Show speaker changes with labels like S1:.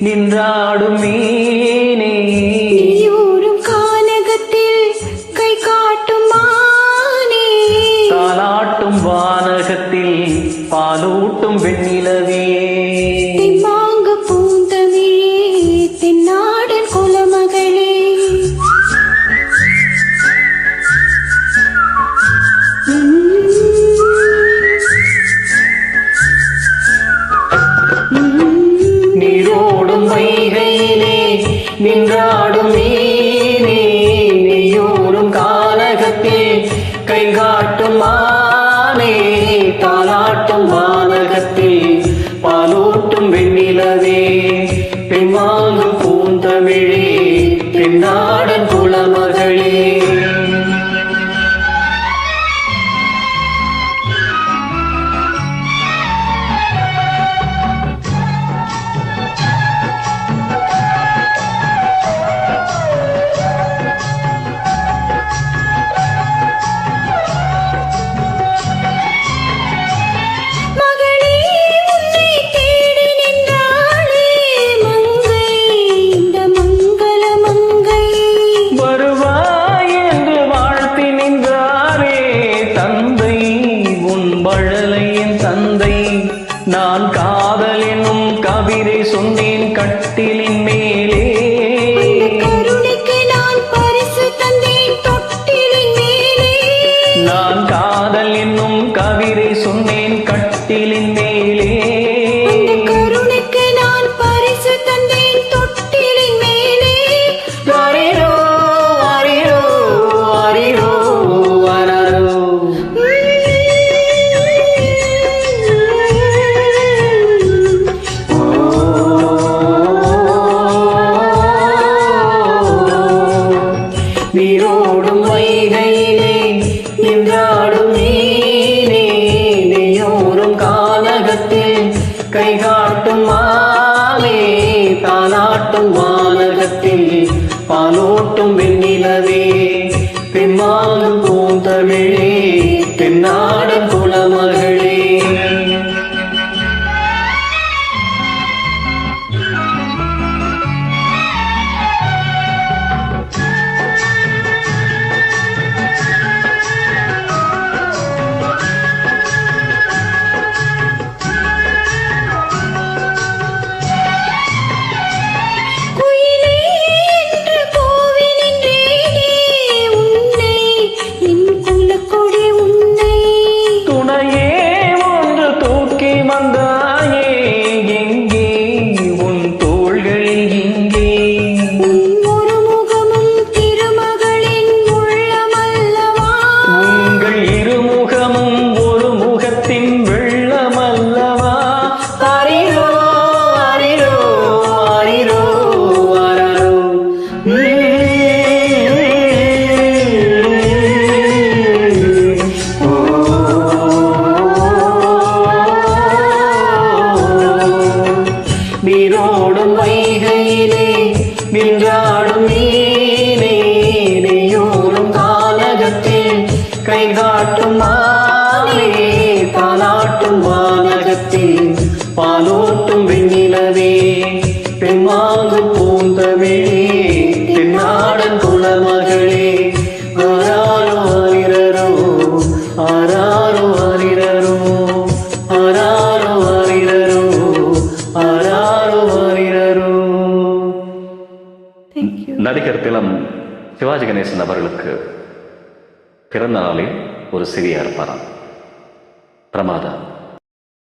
S1: நின்றாடும் மீனே
S2: நீயூரும் கானகத்தில் கை காட்டும் மானே
S1: தாலாட்டும் வானகத்தில் பாலூட்டும் வெண்ணிலவே
S2: தெம்மாங்கு பூந்தமிழே தென்னாடன் குலமகளே
S1: நீரோடும் வைகையிலே நின்றாடும் மீனே நீயூரும் கானகத்தில் கை காட்டும் மானே தாலாட்டும் வானகத்தில் பாலூட்டும் வெண்ணிலவே பெண்மாங்கும் பூந்தமிழே தென்னாடன் குலமகளே நான் காதல் என்னும் கவிதை சொன்னேன் கட்டிலின் மேலே
S2: கருணைக்கு நான் பரிசு தந்தேன் தொட்டிலின் மேலே
S1: நான் காதல் என்னும் கவிதை சொன்னேன் கட்டிலின் மேலே
S2: கருணைக்கு நான் பரிசு தந்தேன் தொட்டிலின் மேலே
S1: அரிரோ அரிரோ அரிரோ அரரோ நீரோடும் வைகையிலே நின்றாடும் மீனே நீயோரும் கானகத்தில் கை காட்டும் மானே தாலாட்டும் வானகத்தில் பாலோட்டும் வெண்ணிலவே பெண்மாங்கும் பூந்தமிழே தென்னாடன் குலமகளே வந்தாயே எங்கே உன் தோள்களில் இங்கே
S2: ஒரு முகமும் திருமகளின் உள்ளமல்லவா
S1: உங்கள் இருமுகமும் ஒரு முகத்தின் வெள்ளமல்லவா அரிரோ அரிரோ அரிரோ அரரோ நீரோடும் வைகையிலே நின்றாடும் மீனே நீயோரும் கானகத்தில் கை காட்டும் மானே தாலாட்டும் வானகத்தில் பாலோட்டும் வெண்ணிலவே பெண்மாங்கும் பூந்தமிழே தென்னாடன் குலமகளே ஆராரோ ஆரிரரோ ஆராரோ ஆரிரரோ ஆராரோ ஆரிரரோ ஆராரோ ஆரிரரோ. நடிகர் திலம் சிவாஜி கணேசன் அவர்களுக்கு பிறந்த நாளில் ஒரு சிறிய அர்ப்பணம். பிரமாதம்.